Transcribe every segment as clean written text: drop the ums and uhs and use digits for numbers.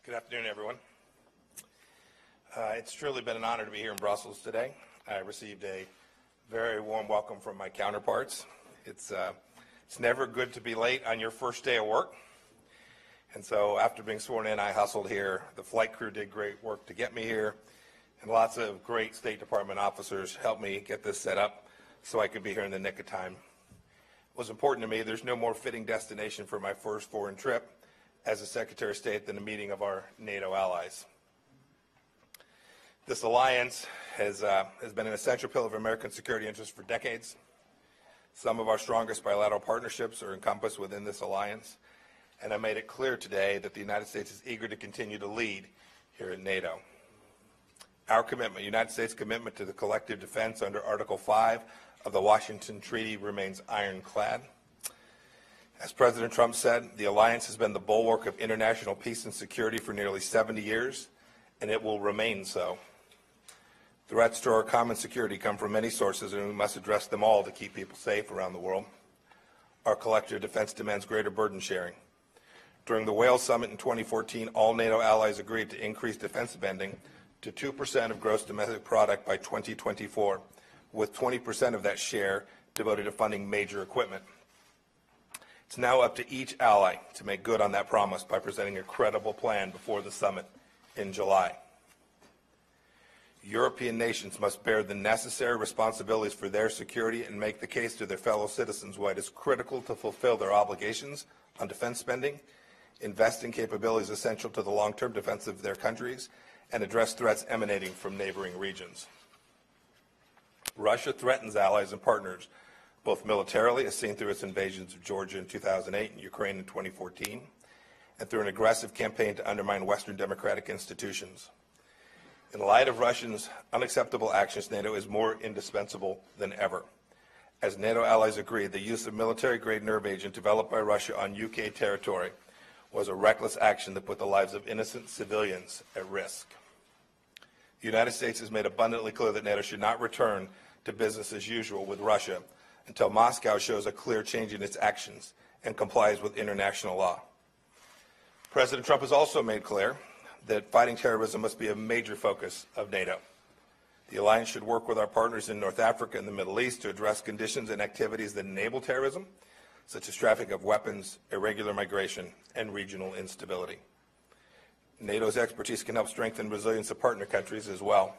Good afternoon, everyone. It's truly been an honor to be here in Brussels today. I received a very warm welcome from my counterparts. It's never good to be late on your first day of work. And so after being sworn in, I hustled here. The flight crew did great work to get me here. And lots of great State Department officers helped me get this set up so I could be here in the nick of time. It was important to me. There's no more fitting destination for my first foreign trip as a Secretary of State than a meeting of our NATO allies. This alliance has been an essential pillar of American security interests for decades. Some of our strongest bilateral partnerships are encompassed within this alliance, and I made it clear today that the United States is eager to continue to lead here at NATO. Our commitment, United States commitment to the collective defense under Article 5 of the Washington Treaty remains ironclad. As President Trump said, the alliance has been the bulwark of international peace and security for nearly 70 years, and it will remain so. Threats to our common security come from many sources, and we must address them all to keep people safe around the world. Our collective defense demands greater burden sharing. During the Wales Summit in 2014, all NATO allies agreed to increase defense spending to 2% of gross domestic product by 2024, with 20% of that share devoted to funding major equipment. It's now up to each ally to make good on that promise by presenting a credible plan before the summit in July. European nations must bear the necessary responsibilities for their security and make the case to their fellow citizens why it is critical to fulfill their obligations on defense spending, invest in capabilities essential to the long-term defense of their countries, and address threats emanating from neighboring regions. Russia threatens allies and partners both militarily, as seen through its invasions of Georgia in 2008 and Ukraine in 2014, and through an aggressive campaign to undermine Western democratic institutions. In light of Russia's unacceptable actions, NATO is more indispensable than ever. As NATO allies agreed, the use of military-grade nerve agent developed by Russia on UK territory was a reckless action that put the lives of innocent civilians at risk. The United States has made abundantly clear that NATO should not return to business as usual with Russia until Moscow shows a clear change in its actions and complies with international law. President Trump has also made clear that fighting terrorism must be a major focus of NATO. The alliance should work with our partners in North Africa and the Middle East to address conditions and activities that enable terrorism, such as traffic of weapons, irregular migration, and regional instability. NATO's expertise can help strengthen resilience of partner countries as well.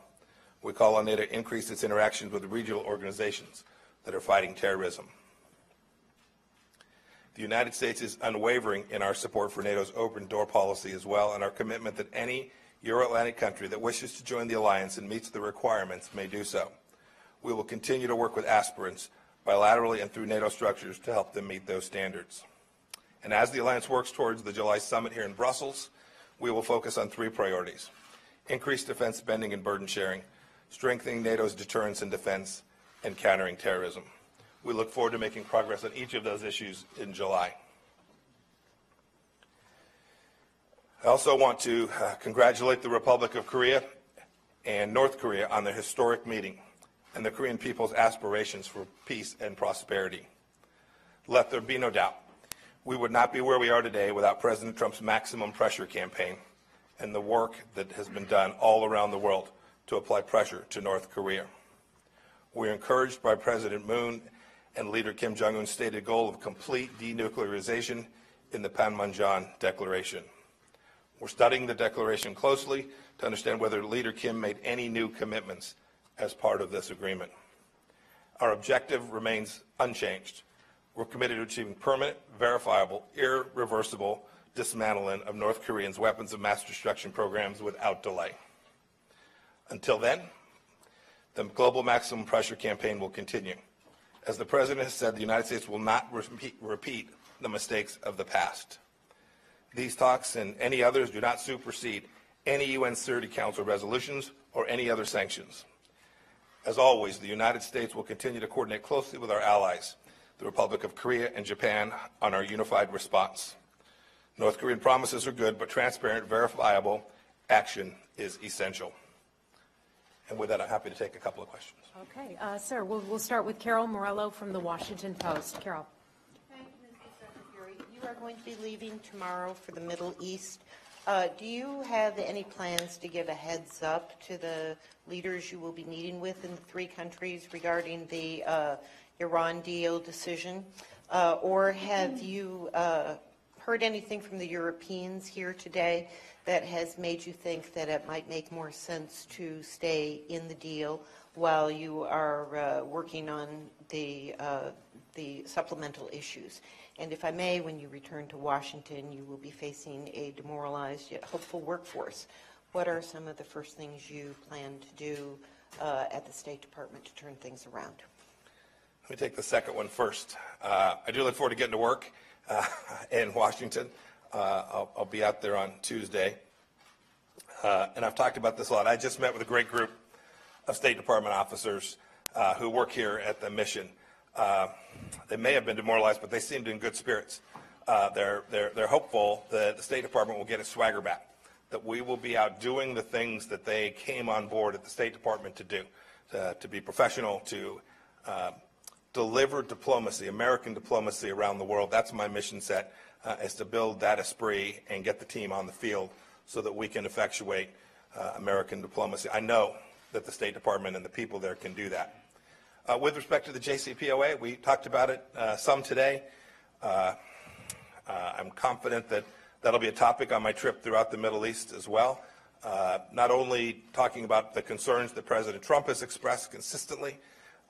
We call on NATO to increase its interactions with regional organizations that are fighting terrorism. The United States is unwavering in our support for NATO's open door policy as well, and our commitment that any Euro-Atlantic country that wishes to join the alliance and meets the requirements may do so. We will continue to work with aspirants bilaterally and through NATO structures to help them meet those standards. And as the alliance works towards the July summit here in Brussels, we will focus on three priorities: increased defense spending and burden sharing, strengthening NATO's deterrence and defense, and countering terrorism. We look forward to making progress on each of those issues in July. I also want to congratulate the Republic of Korea and North Korea on their historic meeting and the Korean people's aspirations for peace and prosperity. Let there be no doubt, we would not be where we are today without President Trump's maximum pressure campaign and the work that has been done all around the world to apply pressure to North Korea. We are encouraged by President Moon and Leader Kim Jong-un's stated goal of complete denuclearization in the Panmunjom Declaration. We're studying the declaration closely to understand whether Leader Kim made any new commitments as part of this agreement. Our objective remains unchanged. We're committed to achieving permanent, verifiable, irreversible dismantling of North Koreans' weapons of mass destruction programs without delay. Until then, the global maximum pressure campaign will continue. As the President has said, the United States will not repeat the mistakes of the past. These talks and any others do not supersede any UN Security Council resolutions or any other sanctions. As always, the United States will continue to coordinate closely with our allies, the Republic of Korea and Japan, on our unified response. North Korean promises are good, but transparent, verifiable action is essential. And with that, I'm happy to take a couple of questions. Okay, sir, we'll start with Carol Morello from the Washington Post. Carol. Thank you, Mr. Secretary. You are going to be leaving tomorrow for the Middle East. Do you have any plans to give a heads up to the leaders you will be meeting with in the three countries regarding the Iran deal decision? Or have you heard anything from the Europeans here today that has made you think that it might make more sense to stay in the deal while you are working on the supplemental issues? And if I may, when you return to Washington, you will be facing a demoralized yet hopeful workforce. What are some of the first things you plan to do at the State Department to turn things around? Let me take the second one first. I do look forward to getting to work in Washington. I'll be out there on Tuesday. And I've talked about this a lot. I just met with a great group of State Department officers who work here at the mission. They may have been demoralized, but they seemed in good spirits. They're hopeful that the State Department will get its swagger back, that we will be out doing the things that they came on board at the State Department to do, to be professional, to deliver diplomacy, American diplomacy around the world. That's my mission set, is to build that esprit and get the team on the field so that we can effectuate American diplomacy. I know that the State Department and the people there can do that. With respect to the JCPOA, we talked about it some today. I'm confident that that'll be a topic on my trip throughout the Middle East as well. Not only talking about the concerns that President Trump has expressed consistently,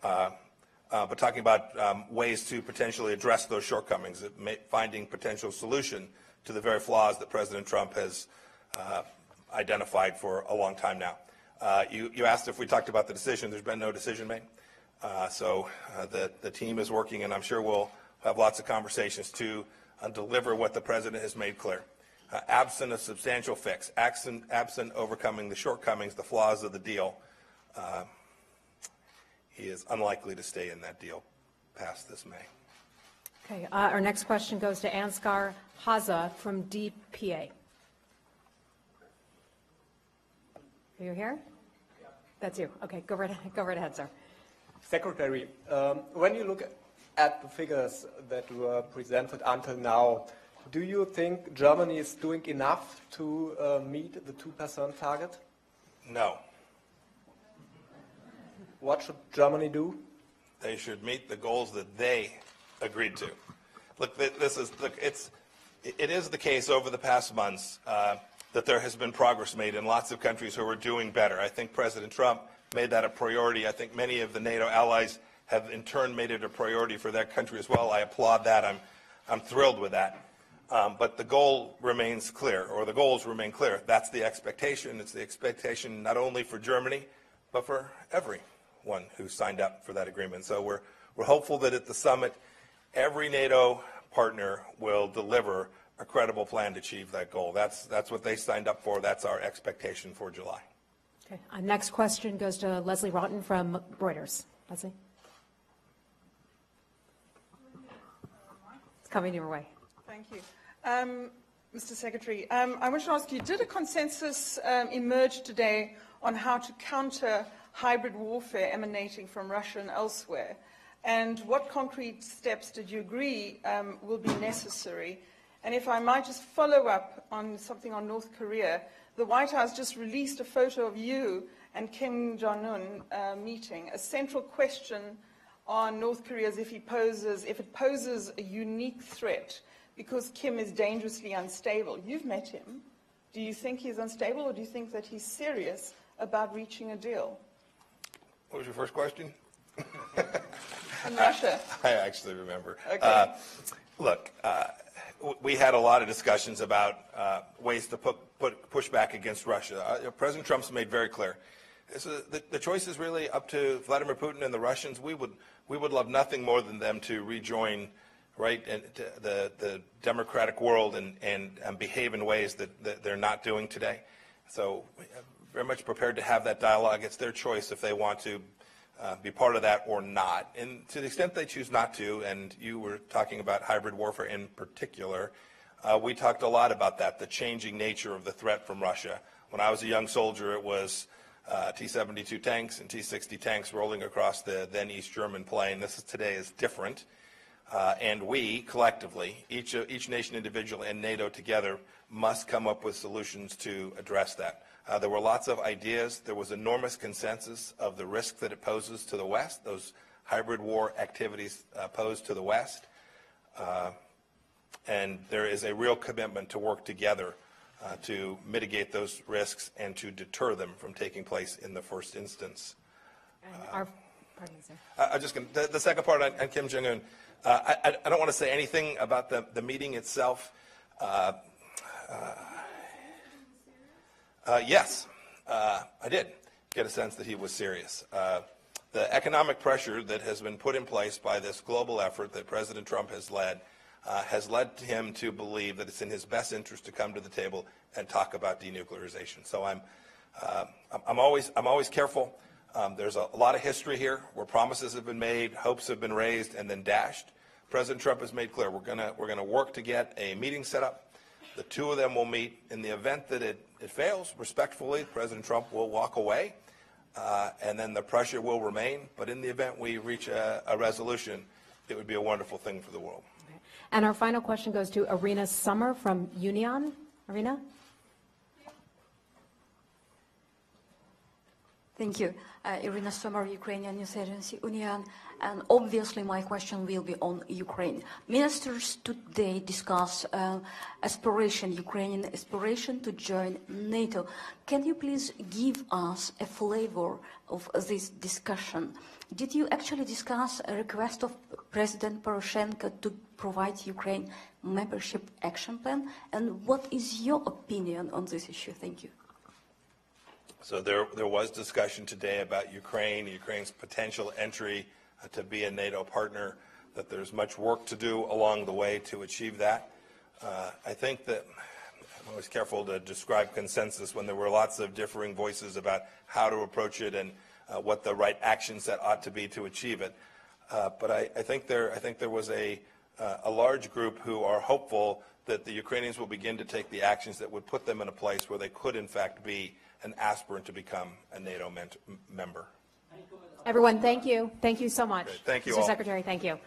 but talking about ways to potentially address those shortcomings, finding potential solution to the very flaws that President Trump has identified for a long time now. You asked if we talked about the decision. There's been no decision made. So the team is working, and I'm sure we'll have lots of conversations to deliver what the President has made clear. Absent a substantial fix, absent overcoming the shortcomings, the flaws of the deal, he is unlikely to stay in that deal past this May. Okay, our next question goes to Ansgar Haza from DPA. Are you here? That's you. Okay, go right ahead, sir. Secretary, when you look at the figures that were presented until now, do you think Germany is doing enough to meet the 2% target? No. What should Germany do? They should meet the goals that they agreed to. Look, it is the case over the past months that there has been progress made in lots of countries who are doing better. I think President Trump made that a priority. I think many of the NATO allies have in turn made it a priority for their country as well. I applaud that. I'm thrilled with that. But the goal remains clear, or the goals remain clear. That's the expectation. It's the expectation not only for Germany, but for everyone who signed up for that agreement. So we're hopeful that at the summit, every NATO partner will deliver a credible plan to achieve that goal. That's what they signed up for. That's our expectation for July. Okay, our next question goes to Leslie Rotten from Reuters. Leslie? It's coming your way. Thank you. Mr. Secretary, I want to ask you, did a consensus emerge today on how to counter hybrid warfare emanating from Russia and elsewhere? And what concrete steps did you agree will be necessary? And if I might just follow up on something on North Korea, the White House just released a photo of you and Kim Jong-un meeting. A central question on North Korea is if it poses a unique threat because Kim is dangerously unstable. You've met him. Do you think he's unstable, or do you think that he's serious about reaching a deal? What was your first question? In Russia. I actually remember. Okay. Look, we had a lot of discussions about ways to push back against Russia. President Trump's made very clear. The choice is really up to Vladimir Putin and the Russians. We would love nothing more than them to rejoin, right, the democratic world and behave in ways that they're not doing today. So very much prepared to have that dialogue. It's their choice if they want to be part of that or not. And to the extent they choose not to, and you were talking about hybrid warfare in particular, we talked a lot about that, the changing nature of the threat from Russia. When I was a young soldier, it was T-72 tanks and T-60 tanks rolling across the then East German plain. Today is different. And we, collectively, each nation individually and NATO together, must come up with solutions to address that. There were lots of ideas. There was enormous consensus of the risk that it poses to the West, those hybrid war activities pose to the West. And there is a real commitment to work together to mitigate those risks and to deter them from taking place in the first instance. Pardon me, sir. I'm just going the second part on Kim Jong-un. I don't want to say anything about the meeting itself. Yes, I did get a sense that he was serious. The economic pressure that has been put in place by this global effort that President Trump has led him to believe that it's in his best interest to come to the table and talk about denuclearization. So I'm always careful. There's a lot of history here where promises have been made, hopes have been raised, and then dashed. President Trump has made clear we're gonna work to get a meeting set up. The two of them will meet. In the event that it fails, respectfully, President Trump will walk away, and then the pressure will remain. But in the event we reach a resolution, it would be a wonderful thing for the world. Okay. And our final question goes to Irina Summer from Union. Irina? Thank you. Irina Sommer, Ukrainian News Agency, Union. And obviously my question will be on Ukraine. Ministers today discuss Ukrainian aspiration to join NATO. Can you please give us a flavor of this discussion? Did you actually discuss a request of President Poroshenko to provide Ukraine membership action plan? And what is your opinion on this issue? Thank you. So there was discussion today about Ukraine's potential entry to be a NATO partner, that there's much work to do along the way to achieve that. I think that I'm always careful to describe consensus when there were lots of differing voices about how to approach it and what the right action set ought to be to achieve it. But I think there was a large group who are hopeful that the Ukrainians will begin to take the actions that would put them in a place where they could, in fact, be an aspirant to become a NATO member. Everyone, thank you. Thank you so much. Great. Thank you Mr. all. Secretary, thank you.